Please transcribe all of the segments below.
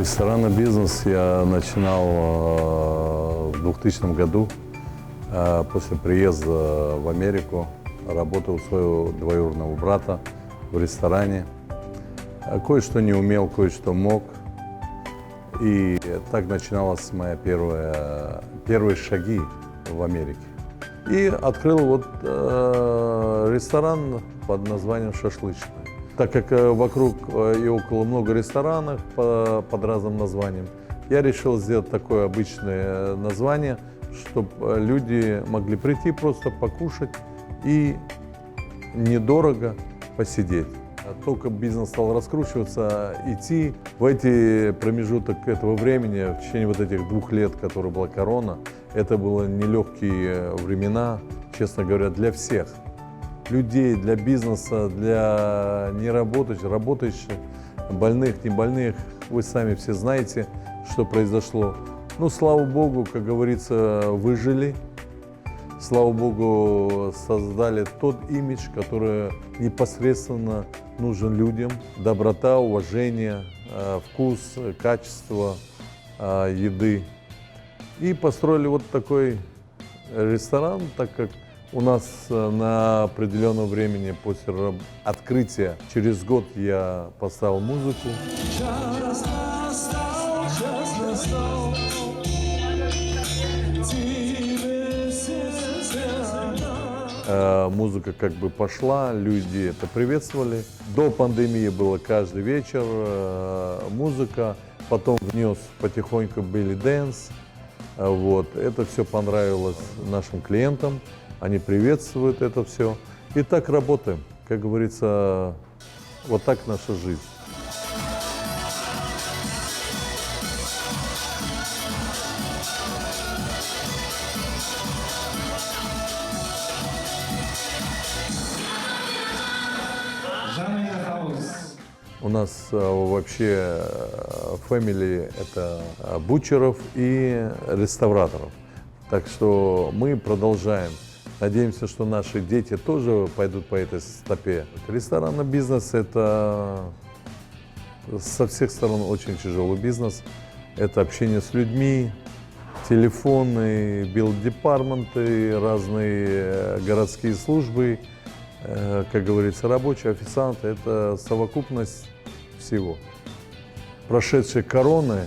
Ресторанный бизнес я начинал в 2000 году, после приезда в Америку. Работал у своего двоюродного брата в ресторане. Кое-что не умел, кое-что мог. И так начиналась моя первые шаги в Америке. И открыл ресторан под названием «Шашлычный». Так как вокруг и около много ресторанов под разным названием, я решил сделать такое обычное название, чтобы люди могли прийти просто покушать и недорого посидеть. Только бизнес стал раскручиваться, идти в эти промежуток этого времени, в течение этих 2 лет, которые была корона, это были нелегкие времена, честно говоря, для всех. Людей, для бизнеса, для неработающих, работающих, больных, не больных. Вы сами все знаете, что произошло. Ну, слава Богу, как говорится, выжили. Слава Богу, создали тот имидж, который непосредственно нужен людям. Доброта, уважение, вкус, качество еды. И построили такой ресторан, так как у нас на определенном времени после открытия, через год я поставил музыку. Музыка как бы пошла, люди это приветствовали. До пандемии было каждый вечер музыка, потом внес потихоньку belly dance. Это все понравилось нашим клиентам. Они приветствуют это все. И так работаем. Как говорится, вот так наша жизнь. У нас вообще family это бутчеров и реставраторов. Так что мы продолжаем. Надеемся, что наши дети тоже пойдут по этой стопе. Ресторанный бизнес – это со всех сторон очень тяжелый бизнес. Это общение с людьми, телефоны, билд-департменты, разные городские службы, как говорится, рабочие, официанты – это совокупность всего. Прошедшей короны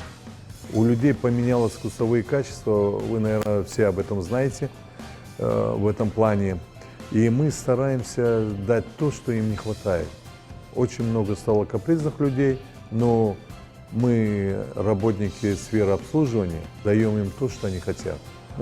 у людей поменялось вкусовые качества, вы, наверное, все об этом знаете. В этом плане. И мы стараемся дать то, что им не хватает. Очень много стало капризных людей, но мы, работники сферы обслуживания, даем им то, что они хотят.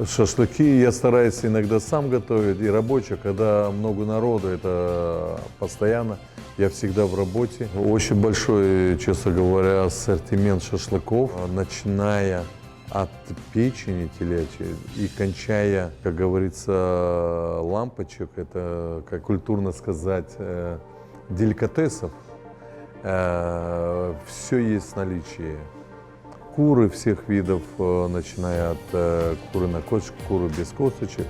Шашлыки я стараюсь иногда сам готовить, и рабочие, когда много народу, это постоянно, я всегда в работе. Очень большой, честно говоря, ассортимент шашлыков, начиная от печени телячьей и кончая, как говорится, лампочек, это, как культурно сказать, деликатесов, все есть в наличии. Куры всех видов, начиная от куры на косточку, куры без косточек,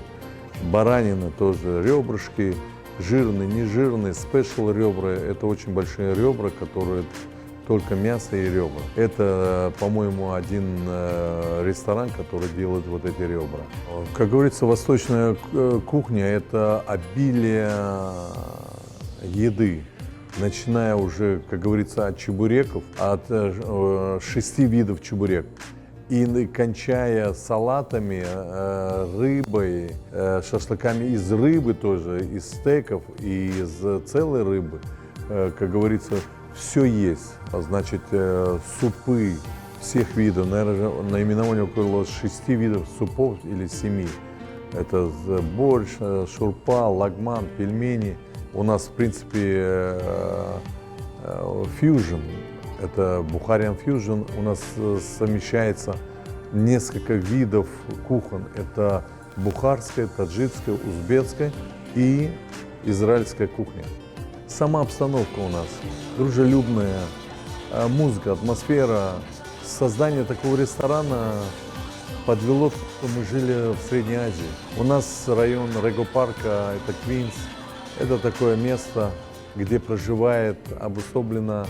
баранина тоже, ребрышки, жирные, нежирные, спешл ребра, это очень большие ребра, которые только мясо и ребра. Это, по-моему, один ресторан, который делает эти ребра. Как говорится, восточная кухня – это обилие еды, начиная уже, как говорится, от чебуреков, от 6 видов чебурек, и кончая салатами, рыбой, шашлыками из рыбы тоже, из стейков, и из целой рыбы, как говорится, все есть, значит, супы всех видов, наверное, наименование около 6 видов супов или 7. Это борщ, шурпа, лагман, пельмени. У нас, в принципе, фьюжн, это Бухариан фьюжн, у нас совмещается несколько видов кухонь. Это бухарская, таджикская, узбекская и израильская кухня. Сама обстановка у нас дружелюбная, музыка, атмосфера. Создание такого ресторана подвело, что мы жили в Средней Азии. У нас район Рего-парка, это Квинс. Это такое место, где проживает обособленно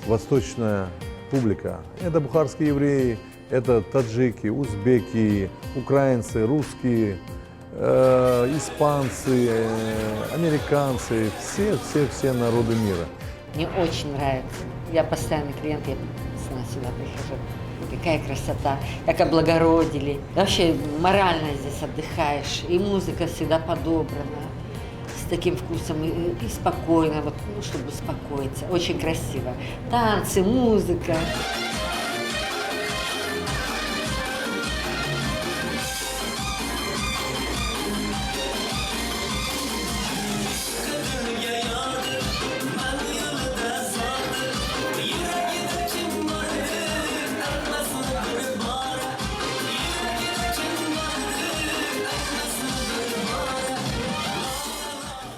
восточная публика. Это бухарские евреи, это таджики, узбеки, украинцы, русские, испанцы, американцы, все народы мира. Мне очень нравится. Я постоянный клиент, я сюда прихожу. Какая красота, как облагородили. Вообще морально здесь отдыхаешь, и музыка всегда подобрана, с таким вкусом и спокойно, вот, ну, чтобы успокоиться. Очень красиво. Танцы, музыка.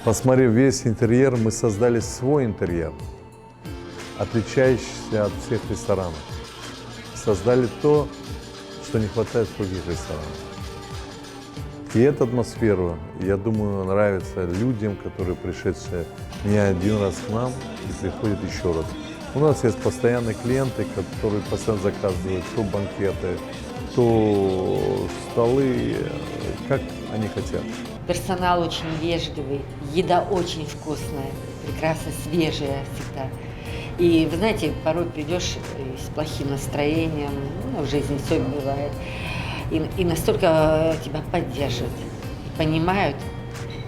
Посмотрев весь интерьер, мы создали свой интерьер, отличающийся от всех ресторанов. Создали то, что не хватает в других ресторанах. И эту атмосферу, я думаю, нравится людям, которые пришедшие не один раз к нам и приходят еще раз. У нас есть постоянные клиенты, которые постоянно заказывают то банкеты, то столы, как они хотят. Персонал очень вежливый, еда очень вкусная, прекрасно свежая всегда. И вы знаете, порой придешь с плохим настроением, ну, в жизни все бывает, и настолько тебя поддерживают, понимают,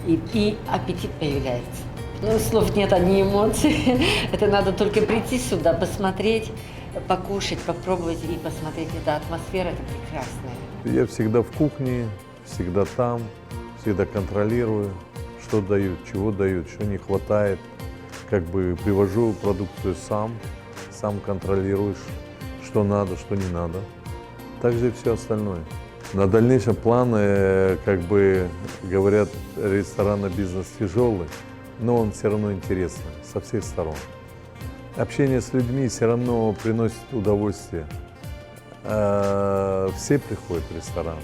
и аппетит появляется. Ну, слов нет, одни эмоции. Это надо только прийти сюда, посмотреть, покушать, попробовать и посмотреть. Эта атмосфера, это прекрасная. Я всегда в кухне, всегда там, всегда контролирую, что дают, чего дают, что не хватает. Как бы привожу продукцию сам контролируешь, что надо, что не надо. Также и все остальное. На дальнейшем планы, как бы говорят, ресторанный бизнес тяжелый, но он все равно интересный со всех сторон. Общение с людьми все равно приносит удовольствие. Все приходят в ресторан.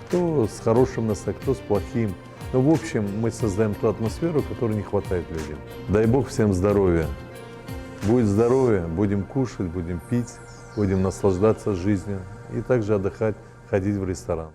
Кто с хорошим настроением, кто с плохим. Но в общем мы создаем ту атмосферу, которой не хватает людям. Дай Бог всем здоровья. Будет здоровье, будем кушать, будем пить, будем наслаждаться жизнью и также отдыхать, ходить в ресторан.